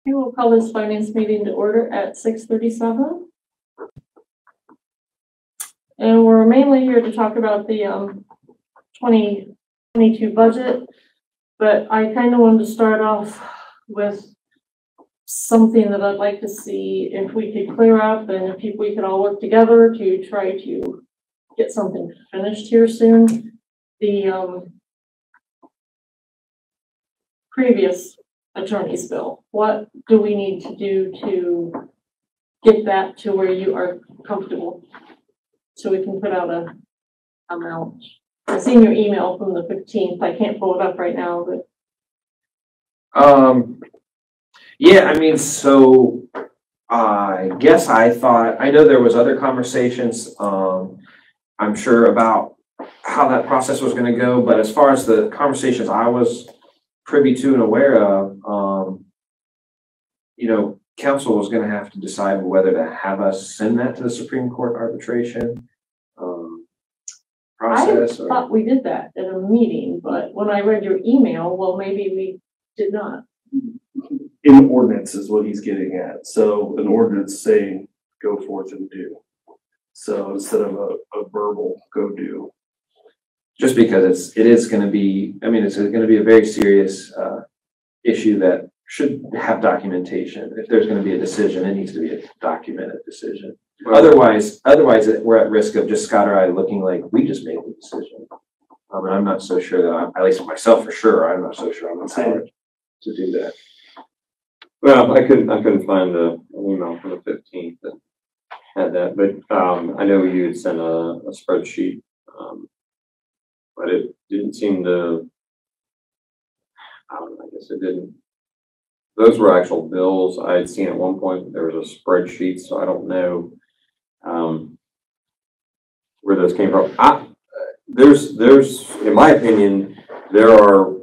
We will call this finance meeting to order at 6:37. And we're mainly here to talk about the 2022 budget, but I kind of wanted to start off with something that I'd like to see if we could clear up and if we could all work together to try to get something finished here soon. The previous attorney's bill, what do we need to do to get that to where you are comfortable so we can put out a amount? I've seen your email from the 15th. I can't pull it up right now, but yeah, I mean, so I guess I know there was other conversations, I'm sure, about how that process was going to go, but as far as the conversations I was privy to and aware of, council was going to have to decide whether to have us send that to the Supreme Court arbitration process. I thought we did that at a meeting, but when I read your email, well, maybe we did not. In ordinance is what he's getting at. So an ordinance saying go forth and do. So instead of a verbal go do. Just because it is going to be, I mean, it's going to be a very serious issue that should have documentation. If there's going to be a decision, it needs to be a documented decision. Well, otherwise we're at risk of just Scott or I looking like we just made the decision. And I'm not so sure that at least myself for sure, I'm not so sure I'm empowered to do that. Well, I couldn't find an email from the 15th that had that, but I know you had sent a spreadsheet, but it didn't seem to, I don't know, I guess it didn't. Those were actual bills. I had seen at one point there was a spreadsheet, so I don't know where those came from. There's, in my opinion, there are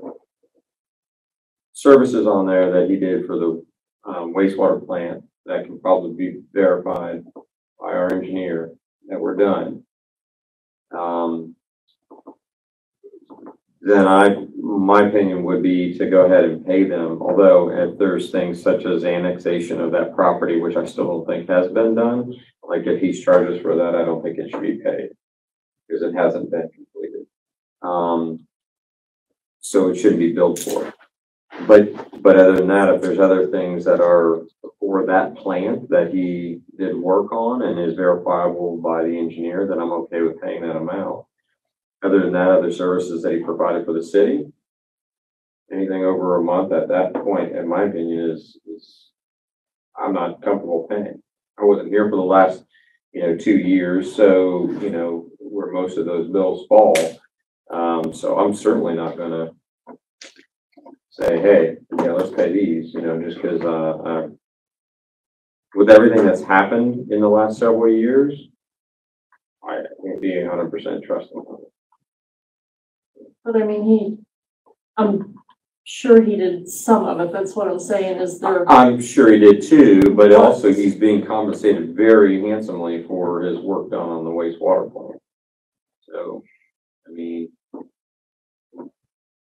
services on there that he did for the wastewater plant that can probably be verified by our engineer that were done. Then my opinion would be to go ahead and pay them. Although if there's things such as annexation of that property, which I still don't think has been done, like if he's charged us for that, I don't think it should be paid because it hasn't been completed. So it shouldn't be billed for. But other than that, if there's other things that are for that plant that he did work on and is verifiable by the engineer, then I'm okay with paying that amount. Other than that, other services that he provided for the city, anything over a month at that point, in my opinion, is I'm not comfortable paying. I wasn't here for the last 2 years, so where most of those bills fall. So I'm certainly not going to say, hey, let's pay these, just because with everything that's happened in the last several years, I can't be 100% trusting of it. But I mean, I'm sure he did some of it. That's what I'm saying. Is there? I'm sure he did too, but also he's being compensated very handsomely for his work done on the wastewater plant. So, I mean,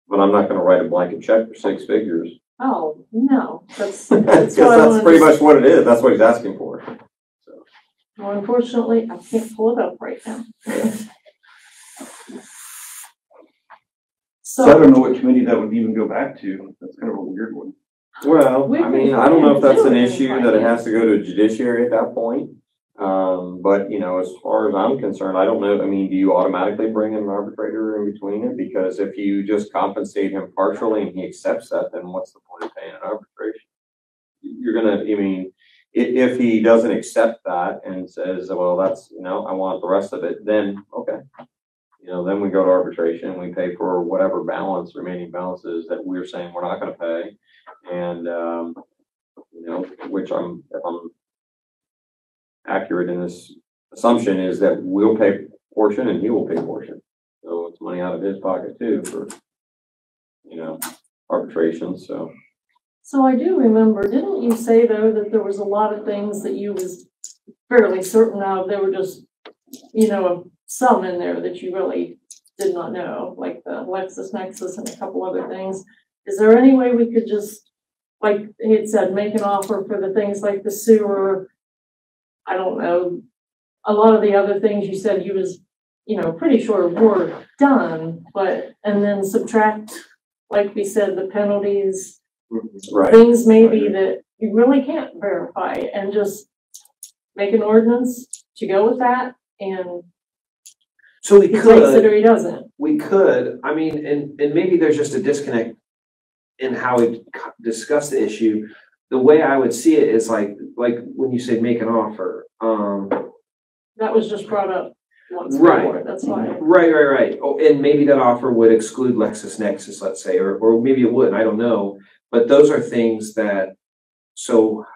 but I'm not going to write a blanket check for 6 figures. Oh no, that's that's pretty much what it is. That's what he's asking for. So. Well, unfortunately, I can't pull it up right now. So I don't know what committee that would even go back to. That's kind of a weird one. Well, I mean, I don't know if that's an issue that it has to go to judiciary at that point. But as far as I'm concerned, I don't know. I mean, do you automatically bring an arbitrator in between it? Because if you just compensate him partially and he accepts that, then what's the point of paying an arbitration? You're gonna, if he doesn't accept that and says, well, that's, I want the rest of it, then okay. Then we go to arbitration and we pay for whatever remaining balances that we're saying we're not going to pay. And, which if I'm accurate in this assumption is that we'll pay portion and he will pay portion. So it's money out of his pocket too for, arbitration. So I do remember, didn't you say though that there was a lot of things that you was fairly certain of? There were just, some in there that you really did not know, like the LexisNexis and a couple other things. Is there any way we could just like he had said, make an offer for the things like the sewer. I don't know. A lot of the other things you said he was, pretty sure were done, and then subtract, like we said, the penalties, Right. things maybe that you really can't verify, and just make an ordinance to go with that, and So we he takes it or could, he doesn't. I mean, and maybe there's just a disconnect in how we discuss the issue. The way I would see it is like when you say make an offer, That was just brought up once Right. before, that's why. Right. Oh, and maybe that offer would exclude LexisNexis, let's say, or maybe it wouldn't, I don't know. But those are things that, so,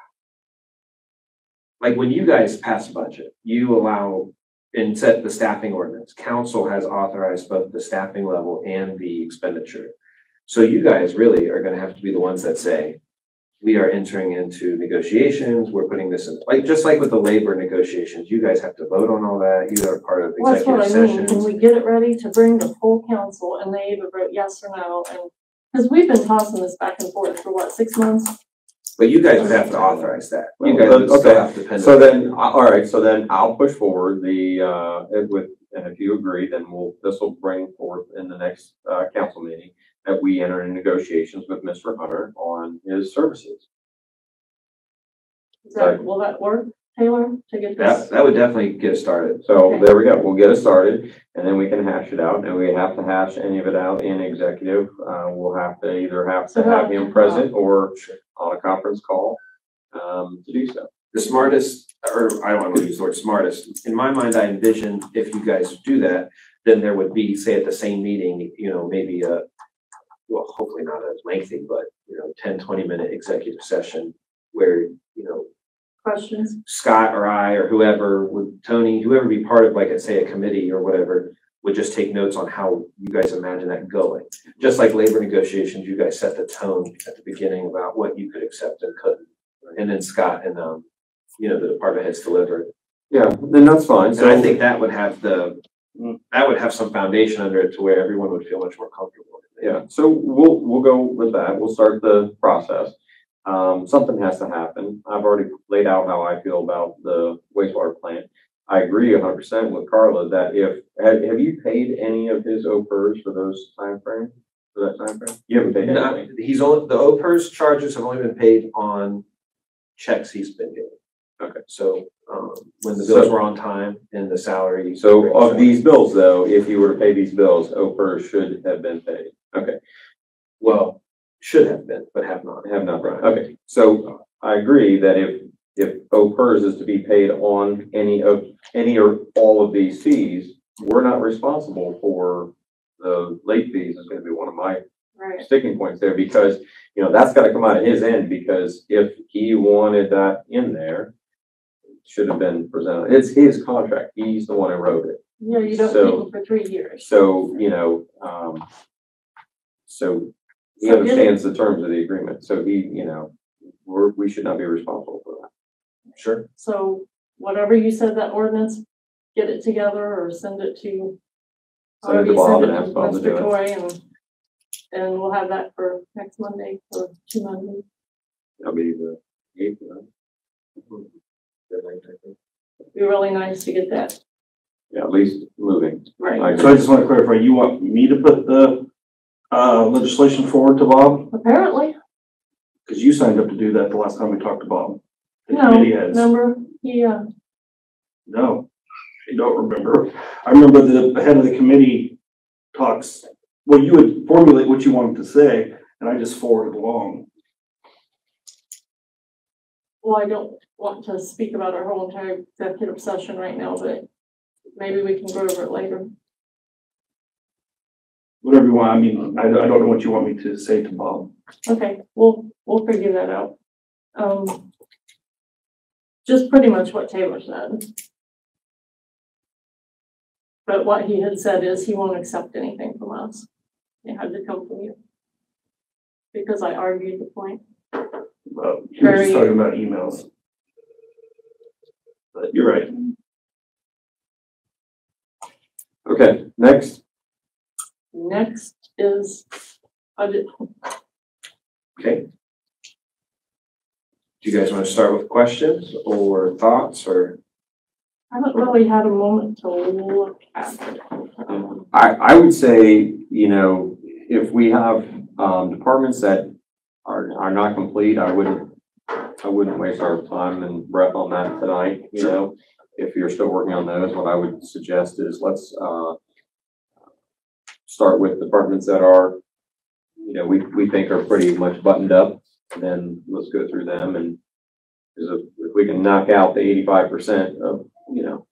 like when you guys pass a budget, you allow and set the staffing ordinance. Council has authorized both the staffing level and the expenditure. So you guys really are gonna have to be the ones that say, we are entering into negotiations, we're putting this in, just like with the labor negotiations, you guys have to vote on all that, you are part of Well, that's what executive I mean, sessions. can we get it ready to bring to full council and they either vote yes or no, and, because we've been tossing this back and forth for what, 6 months? But you guys would have to authorize that. You Well, guys would still okay. have to pen So it. then, all right, so then I'll push forward and if you agree, then this will bring forth in the next, council meeting that we enter in negotiations with Mr. Hunter on his services. Will that work, Taylor, to get this? That would definitely get us started. So Okay. there we go. We'll get it started and then we can hash it out, and we have to hash any of it out in executive. We'll have to either have to have him present or on a conference call, to do so. The smartest, or I don't want to use the word smartest, in my mind, I envision if you guys do that, then there would be, say at the same meeting, maybe well, hopefully not as lengthy, but 10, 20-minute executive session where, Questions? Scott or I or whoever Tony, whoever be part of like, say a committee or whatever, would just take notes on how you guys imagine that going. Just like labor negotiations, you guys set the tone at the beginning about what you could accept and couldn't. And then Scott and, the department heads delivered. Yeah, then that's fine. And I think that would have some foundation under it to where everyone would feel much more comfortable. Yeah, so we'll go with that. We'll start the process. Something has to happen. I've already laid out how I feel about the wastewater plant. I agree 100% with Carla that have you paid any of his OPERS for those timeframes? For that timeframe? You haven't paid anything? The OPERS charges have only been paid on checks he's been getting. Okay. So, when the bills were on time and the salary. So of these bills though, if you were to pay these bills, OPERS should have been paid. Okay. Well, should have been, but have not. Have not, right. Okay. So I agree that if OPERS is to be paid on any or all of these fees, we're not responsible for the late fees. Is going to be one of my sticking points there, because that's got to come out of his end, because if he wanted that in there, it should have been presented. It's his contract. He's the one who wrote it. Yeah, you don't keep them for 3 years. So, so he understands the terms of the agreement. So we should not be responsible for that. Sure. So whatever you said that ordinance, get it together or send it to. Send it to Bob and ask Bob to do Mr. it. Toy, and we'll have that for next Monday or 2 Mondays. That'll be the 8th, right? It'd be really nice to get that. Yeah, at least moving. Right. So I just want to clarify, you want me to put the legislation forward to Bob? Apparently. Because you signed up to do that the last time we talked to Bob. The No, committee has. remember, No, I don't remember. I remember the head of the committee talks, well, you would formulate what you wanted to say, and I just forwarded along. well, I don't want to speak about our whole entire executive session right now, but maybe we can go over it later. Whatever you want. I mean, I don't know what you want me to say to Bob. Okay, we'll figure that out. Just pretty much what Taylor said. But what he had said is he won't accept anything from us. It had to come from you. Because I argued the point. He was just talking about emails. But you're right. Okay, next. Next is budget. Okay. Do you guys want to start with questions or thoughts or? I haven't really had a moment to look at it. I would say, you know, if we have, departments that are not complete, I wouldn't waste our time and breath on that tonight, you know. If you're still working on those, what I would suggest is let's, start with departments that are, you know, we think are pretty much buttoned up, and then let's go through them. And if we can knock out the 85% of, you know,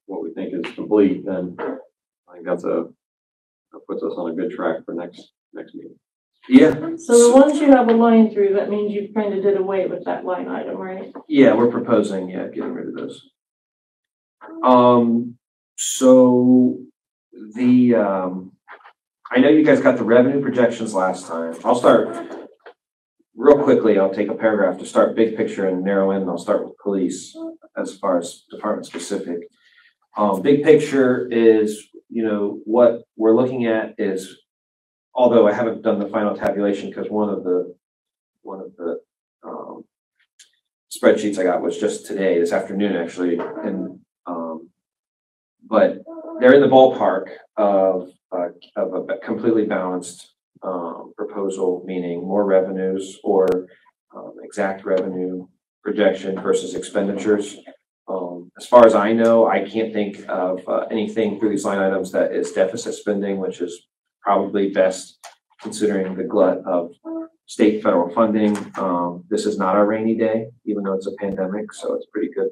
what we think is complete, then I think that puts us on a good track for next meeting. Yeah. So the ones you have a line through, that means you kind of did away with that line item, right? Yeah, we're proposing, getting rid of those. So the, I know you guys got the revenue projections last time. I'll start real quickly. I'll take a paragraph to start big picture and narrow in. I'll start with police as far as department specific. Big picture is, you know, what we're looking at is, although I haven't done the final tabulation because one of the spreadsheets I got was just today, this afternoon actually, and but they're in the ballpark of a completely balanced proposal, meaning more revenues or exact revenue projection versus expenditures. As far as I know, I can't think of anything through these line items that is deficit spending, which is probably best considering the glut of state federal funding. This is not our rainy day, even though it's a pandemic, so it's pretty good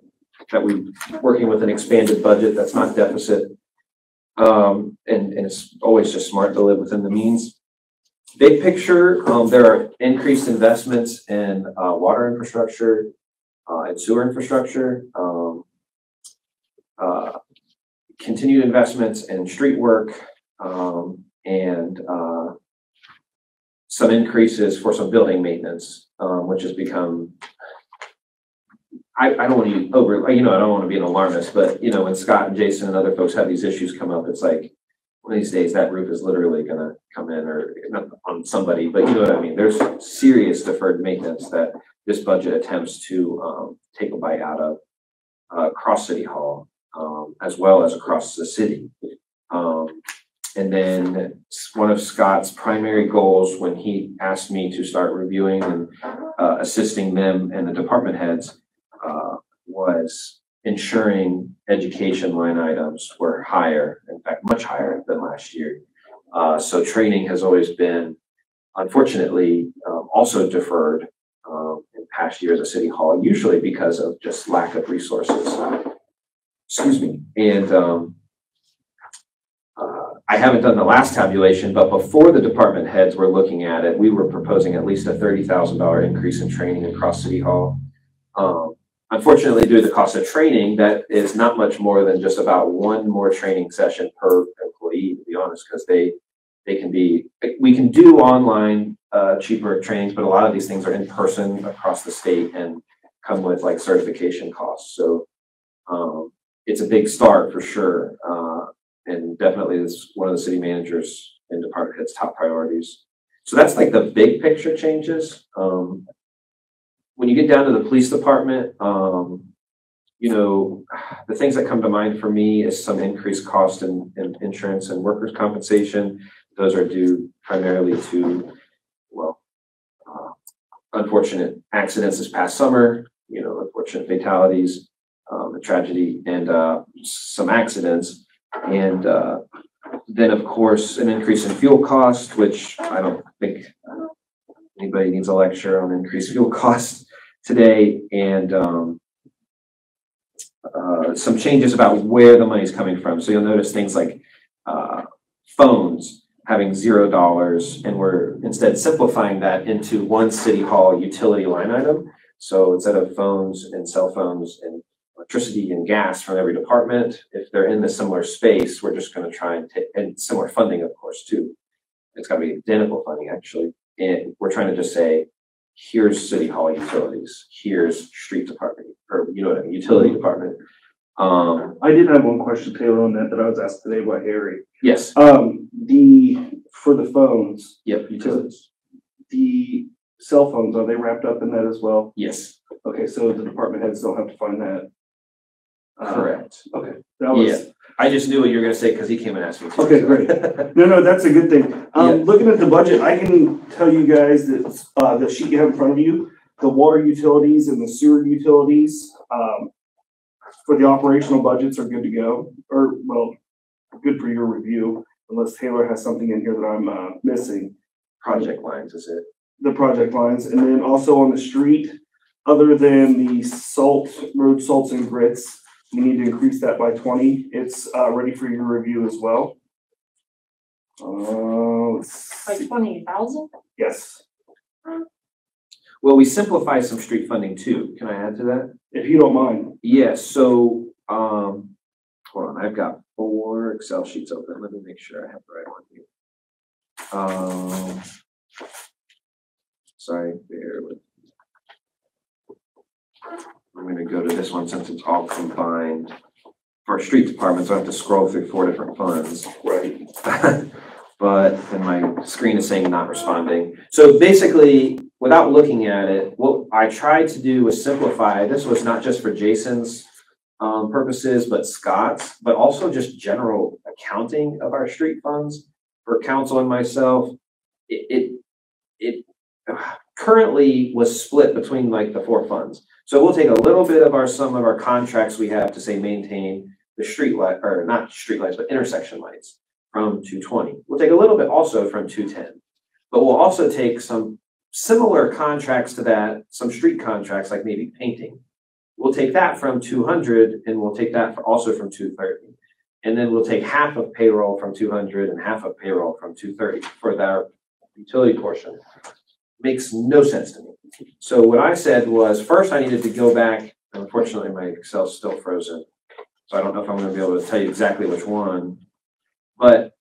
that we're working with an expanded budget that's not deficit. And it's always just smart to live within the means. Big picture, there are increased investments in water infrastructure and sewer infrastructure, continued investments in street work, and some increases for some building maintenance, which has become, I don't want to use over, you know, I don't want to be an alarmist, but you know, when Scott and Jason and other folks have these issues come up, it's like one of these days that roof is literally going to come in, or not on somebody, but you know what I mean? There's serious deferred maintenance that this budget attempts to take a bite out of across City Hall, as well as across the city. And then one of Scott's primary goals when he asked me to start reviewing and assisting them and the department heads was ensuring education line items were higher, in fact, much higher than last year. So training has always been, unfortunately, also deferred in past years at City Hall, usually because of just lack of resources. Excuse me. And I haven't done the last tabulation, but before the department heads were looking at it, we were proposing at least a $30,000 increase in training across City Hall. Unfortunately, due to the cost of training, that is not much more than just about one more training session per employee, to be honest, because they can be, we can do online cheaper trainings, but a lot of these things are in person across the state and come with like certification costs. So it's a big start for sure. And definitely is one of the city managers and department heads' top priorities. So that's like the big picture changes. When you get down to the police department, you know, the things that come to mind for me is some increased cost in insurance and workers' compensation. Those are due primarily to, well, unfortunate accidents this past summer, you know, unfortunate fatalities, a tragedy, and some accidents. And then, of course, an increase in fuel cost, which I don't think anybody needs a lecture on increased fuel costs today, and some changes about where the money is coming from. So you'll notice things like phones having $0, and we're instead simplifying that into one City Hall utility line item. So instead of phones and cell phones and electricity and gas from every department, if they're in the similar space, we're just going to try and take, and similar funding, of course, too. It's got to be identical funding, actually. And we're trying to just say, here's City Hall utilities, here's street department, or you know what I mean, utility department. I did have one question, Taylor, on that I was asked today by Harry. Yes. For the phones. Yep. Utilities. cell phones, are they wrapped up in that as well? Yes, Okay, so the department heads don't have to find that. correct. Okay, that was, I just knew what you were gonna say because he came and asked me. To, okay, so. great. No, that's a good thing. Yeah. Looking at the budget, I can tell you guys that, the sheet you have in front of you, the water utilities and the sewer utilities, for the operational budgets are good to go, or, well, good for your review, unless Taylor has something in here that I'm, missing. Project lines, is it? The project lines, and then also on the street, other than the road salts and grits, we need to increase that by 20. It's ready for your review as well. Let's Like see. 20,000? Yes, Well, we simplified some street funding too. Can I add to that? if you don't mind. Yes. So, hold on. I've got 4 Excel sheets open. Let me make sure I have the right one here. Sorry, bear with me. I'm going to go to this one since it's all combined. For street departments, I have to scroll through 4 different funds. Right. But then my screen is saying not responding. So basically, without looking at it, what I tried to do was simplify. This was not just for Jason's purposes, but Scott's, but also just general accounting of our street funds for council and myself. It currently was split between like the 4 funds. So we'll take a little bit of some of our contracts we have to say maintain the street light, or not street lights, but intersection lights from 220. We'll take a little bit also from 210, but we'll also take some similar contracts to that, some street contracts like maybe painting. We'll take that from 200 and we'll take that also from 230. And then we'll take half of payroll from 200 and half of payroll from 230 for that utility portion. Makes no sense to me. So what I said was, first I needed to go back. Unfortunately, my Excel's still frozen. So I don't know if I'm going to be able to tell you exactly which one. But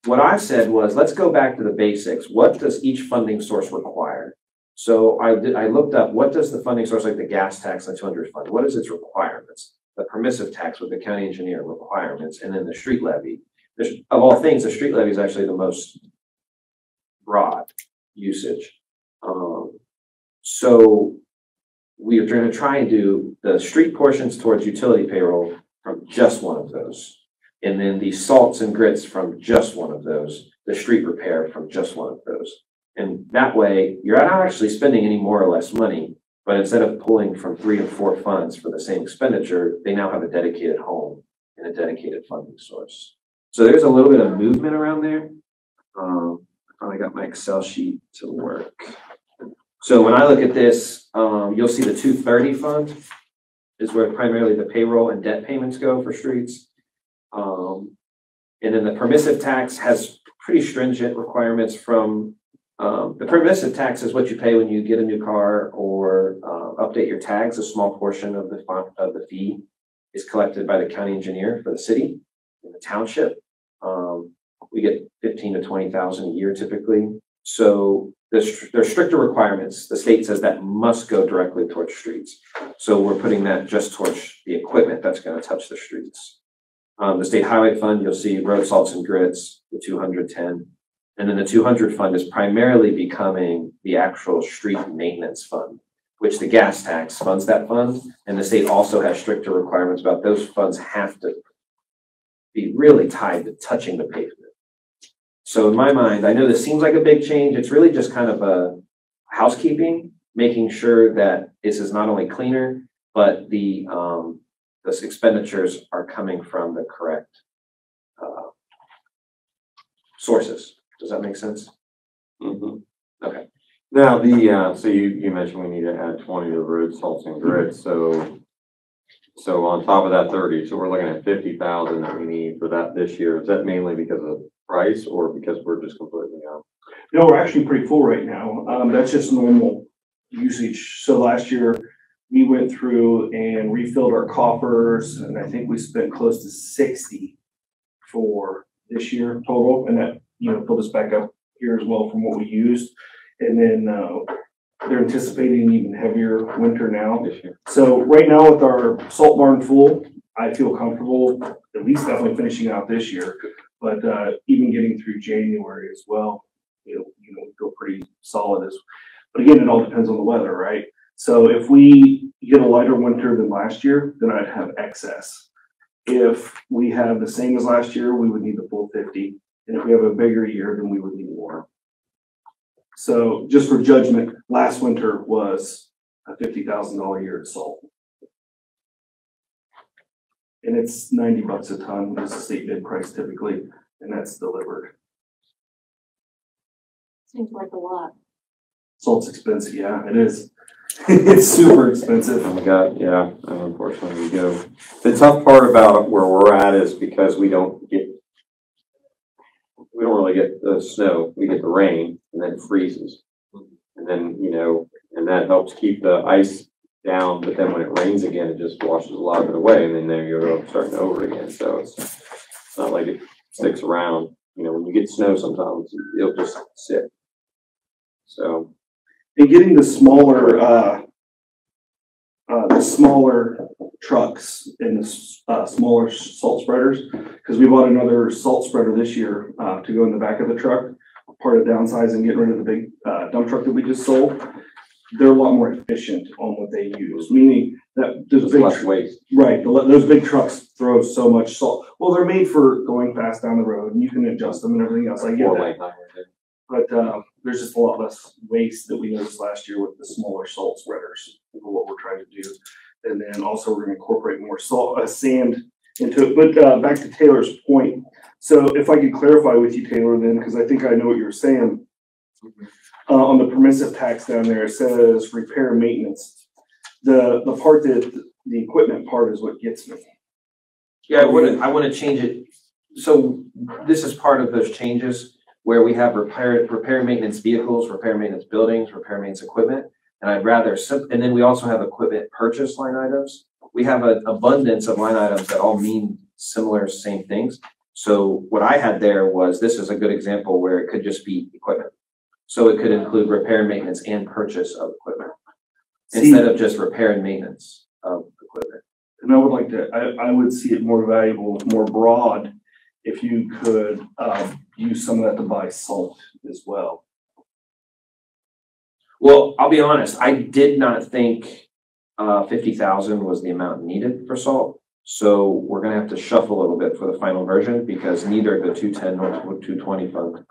what I said was, let's go back to the basics. What does each funding source require? So I looked up, what does the funding source, like the gas tax and the 200 fund, what is its requirements? The permissive tax with the county engineer requirements, and then the street levy. Of all things, the street levy is actually the most broad usage. So we are going to try and do the street portions towards utility payroll from just one of those. And then the salts and grits from just one of those, the street repair from just one of those. And that way, you're not actually spending any more or less money, but instead of pulling from 3 or 4 funds for the same expenditure, they now have a dedicated home and a dedicated funding source. So there's a little bit of movement around there. I finally got my Excel sheet to work. So when I look at this, you'll see the 230 fund is where primarily the payroll and debt payments go for streets. And then the permissive tax has pretty stringent requirements from, the permissive tax is what you pay when you get a new car or update your tags. A small portion of the fee is collected by the county engineer for the city and the township. We get 15 to 20,000 a year typically. So there's stricter requirements. The state says that must go directly towards streets. So we're putting that just towards the equipment that's going to touch the streets. The state highway fund, you'll see road salts and grits, the 210. And then the 200 fund is primarily becoming the actual street maintenance fund, which the gas tax funds that fund. And the state also has stricter requirements about those funds have to be really tied to touching the pavement. So in my mind, I know this seems like a big change. It's really just kind of a housekeeping, making sure that this is not only cleaner, but the expenditures are coming from the correct sources. Does that make sense? Mm-hmm. Okay. Now so you mentioned we need to add 20 to road salts and grits. So on top of that 30, so we're looking at 50,000 that we need for that this year. Is that mainly because of price or because we're just completely out? No, we're actually pretty full right now. That's just normal usage. So last year we went through and refilled our coffers, and I think we spent close to 60 for this year total, and that filled us back up here as well from what we used. And then they're anticipating an even heavier winter now. So right now with our salt barn full, I feel comfortable at least definitely finishing out this year, but even getting through January as well, we feel pretty solid. As But again, it all depends on the weather, right? So if we get a lighter winter than last year, then I'd have excess. If we have the same as last year, we would need the full 50. And if we have a bigger year, then we would need more. So just for judgment, last winter was a $50,000 year at salt. And it's 90 bucks a ton. That's the state bid price typically, and that's delivered. Seems like a lot. Salt's expensive, yeah, it is. It's super expensive. Oh my God, yeah, unfortunately we do. The tough part about where we're at is because we don't really get the snow. We get the rain and then it freezes. And then, and that helps keep the ice down, but then when it rains again, it just washes a lot of it away, and then there you go, starting over again. So it's not like it sticks around. When you get snow sometimes, it'll just sit. So. And getting the smaller trucks and the smaller salt spreaders, because we bought another salt spreader this year to go in the back of the truck. Part of downsizing, getting rid of the big dump truck that we just sold. They're a lot more efficient on what they use, meaning that those big less waste. Right, those big trucks throw so much salt. Well, they're made for going fast down the road, and you can adjust them and everything else. I get that. But there's just a lot less waste that we noticed last year with the smaller salt spreaders for what we're trying to do. And then also we're going to incorporate more sand into it. But back to Taylor's point. So if I could clarify with you, Taylor, then, because I think I know what you're saying. On the permissive tax down there, it says repair and maintenance. The part that the equipment part is what gets me. Yeah, I want to change it. So this is part of those changes where we have repair and maintenance vehicles, repair and maintenance buildings, repair and maintenance equipment. And I'd rather, and then we also have equipment purchase line items. We have an abundance of line items that all mean similar, same things. So what I had there was, this is a good example where it could just be equipment. So it could include repair and maintenance and purchase of equipment instead of just repair and maintenance of equipment. And I would like to, I would see it more valuable, more broad, if you could use some of that to buy salt as well. Well, I'll be honest, I did not think 50,000 was the amount needed for salt. So we're going to have to shuffle a little bit for the final version because neither the 210 nor 220 fund.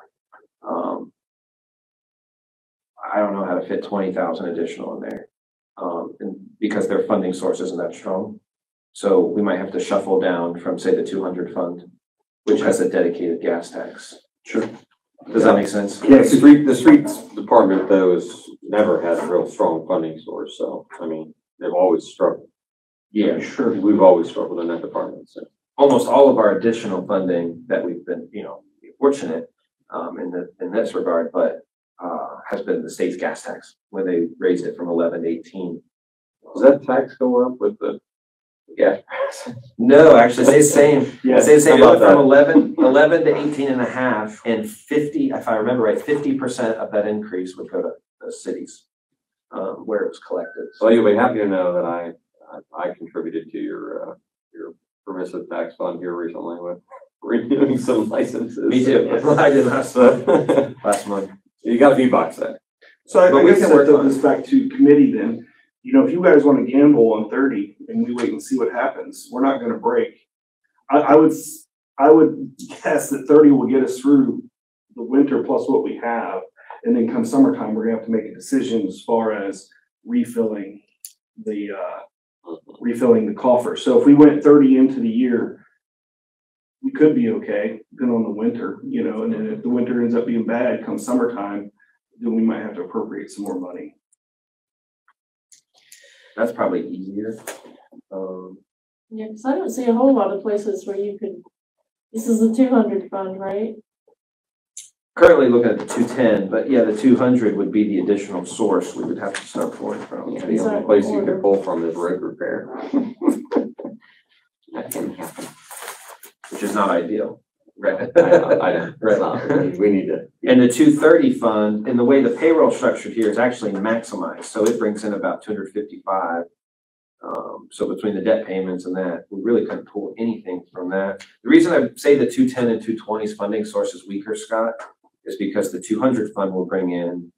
I don't know how to fit 20,000 additional in there and because their funding source isn't that strong. So we might have to shuffle down from, say, the 200 fund, which has a dedicated gas tax. Sure. Does that make sense? Yeah, the streets department, though, has never had a real strong funding source. So, I mean, they've always struggled. Yeah, sure. We've always struggled in that department. So almost all of our additional funding that we've been, fortunate in this regard, but has been the state's gas tax when they raised it from 11 to 18. Does that tax go up with the gas price? No, actually, it stays the same. Yeah, it stays the same. About From 11 to 18 and a half, and 50, if I remember right, 50% of that increase would go to the cities where it was collected. Well, you'll be happy to know that I contributed to your permissive tax fund here recently with renewing some licenses. Me too. I did last month. You got a few bucks there. So I guess that throw this back to committee then. If you guys want to gamble on 30 and we wait and see what happens, we're not going to break. I would guess that 30 will get us through the winter plus what we have. And then come summertime, we're going to have to make a decision as far as refilling the coffer. So if we went 30 into the year, we could be okay, depending on the winter, and then if the winter ends up being bad come summertime, then we might have to appropriate some more money. That's probably easier. Yeah, because I don't see a whole lot of places where you could, this is the 200 fund, right? Currently looking at the 210, but yeah, the 200 would be the additional source we would have to start pulling from. Yeah, the only place you could pull from is road repair. That can happen. Which is not ideal. Right. I know. Right. We need to. And the 230 fund, and the way the payroll structured here is actually maximized. So it brings in about 255. So between the debt payments and that, we really couldn't pull anything from that. The reason I say the 210 and 220's funding source is weaker, Scott, is because the 200 fund will bring in,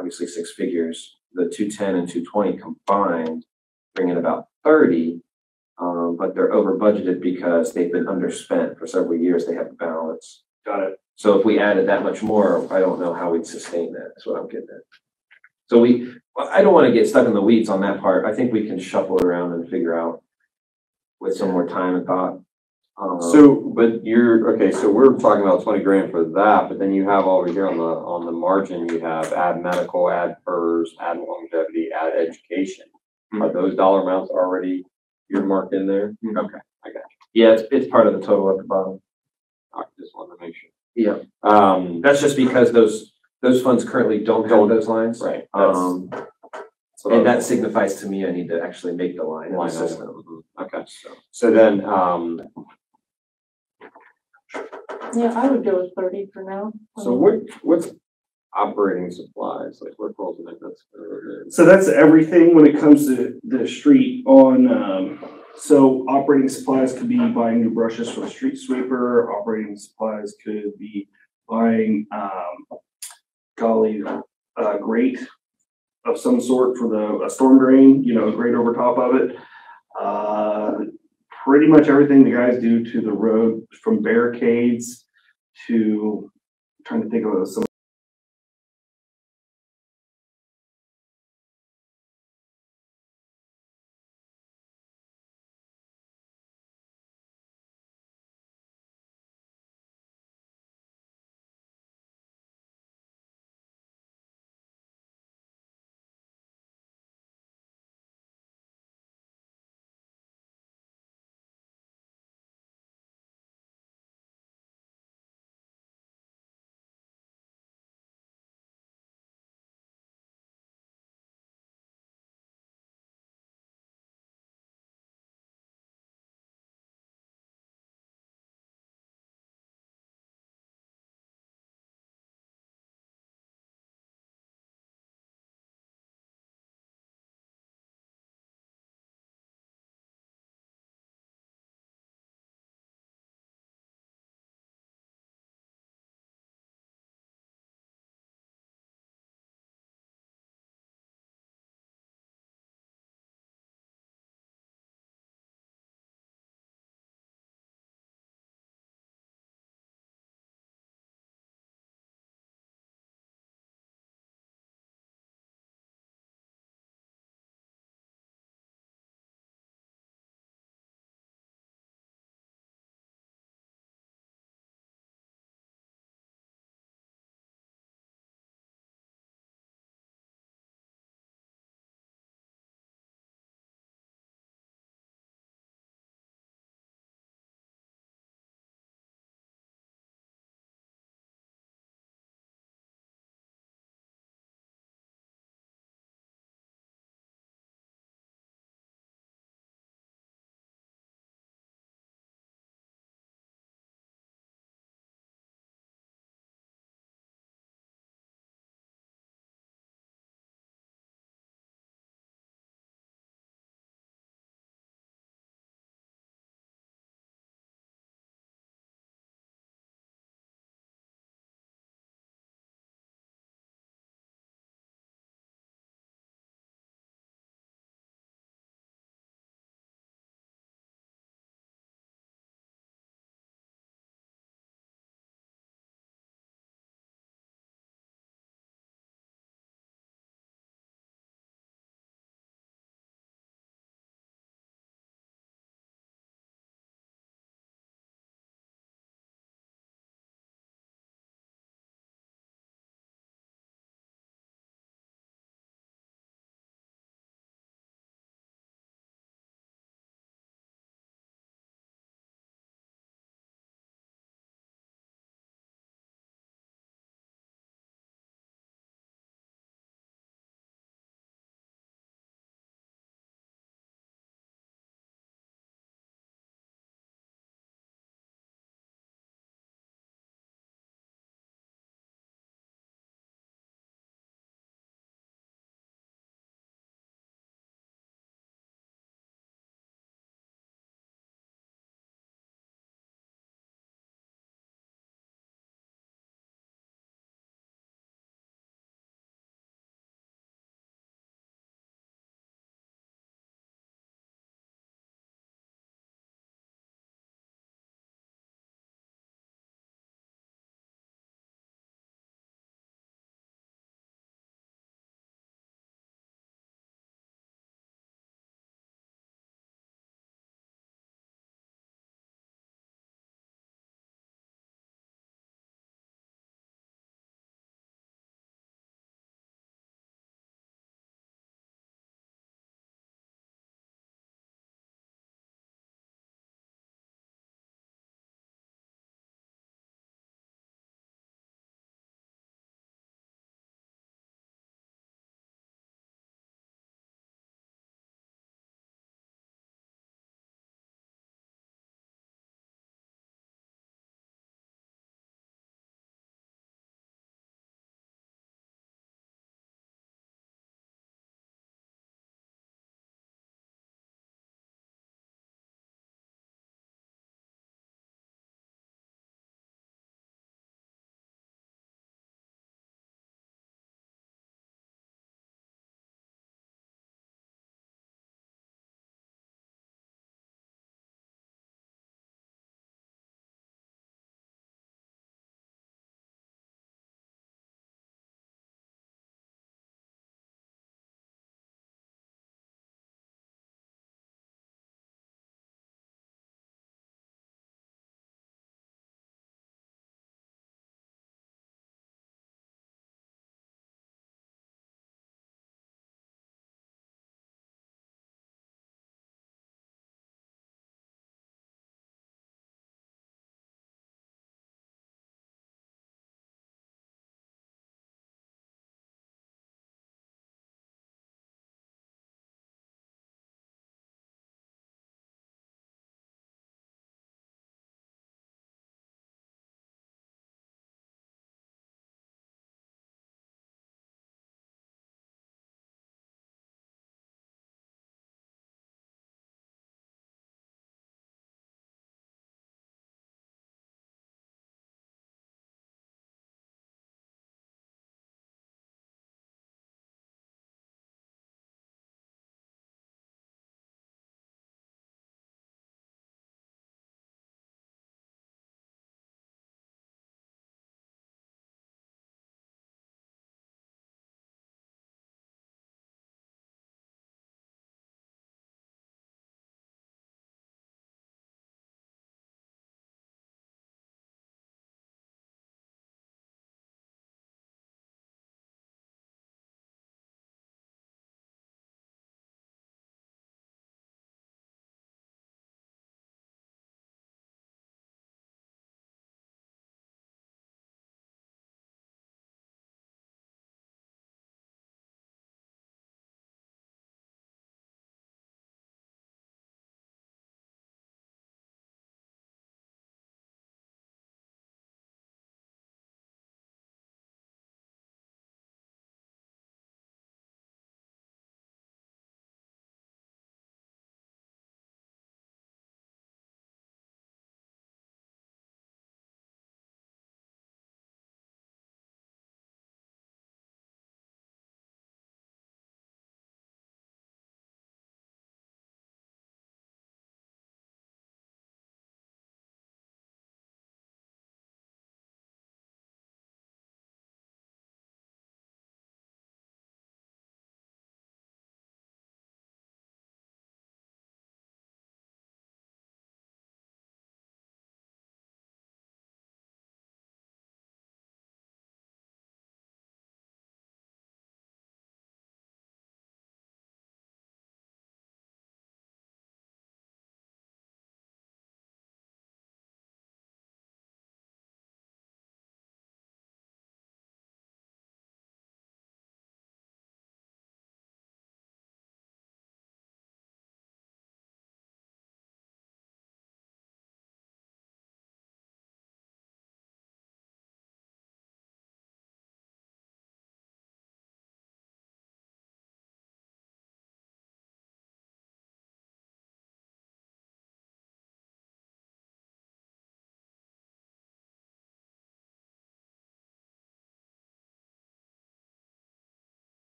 obviously six figures. The 210 and 220 combined bring in about 30, but they're over budgeted because they've been underspent for several years. They have a balance. Got it. So if we added that much more, I don't know how we'd sustain that. That's what I'm getting at. So I don't want to get stuck in the weeds on that part. I think we can shuffle it around and figure out with some more time and thought. But so we're talking about 20 grand for that, but then you have over here on the margin, you have add medical, add PERS, add longevity, add education. Mm-hmm. Are those dollar amounts already earmarked in there? Mm-hmm. Okay, I got Yeah, it's part of the total at the bottom. I just wanted to make sure. Yeah. That's just because those funds currently don't have those lines. Right. And that signifies to me I need to actually make the line in the system. Mm-hmm. Okay. So then, Yeah, I would go with 30 for now. so what's operating supplies? Like what falls in it? So that's everything when it comes to the street on, so operating supplies could be buying new brushes for the street sweeper. Operating supplies could be buying, grate of some sort for a storm drain, a grate over top of it. Pretty much everything the guys do to the road, from barricades to, trying to think of some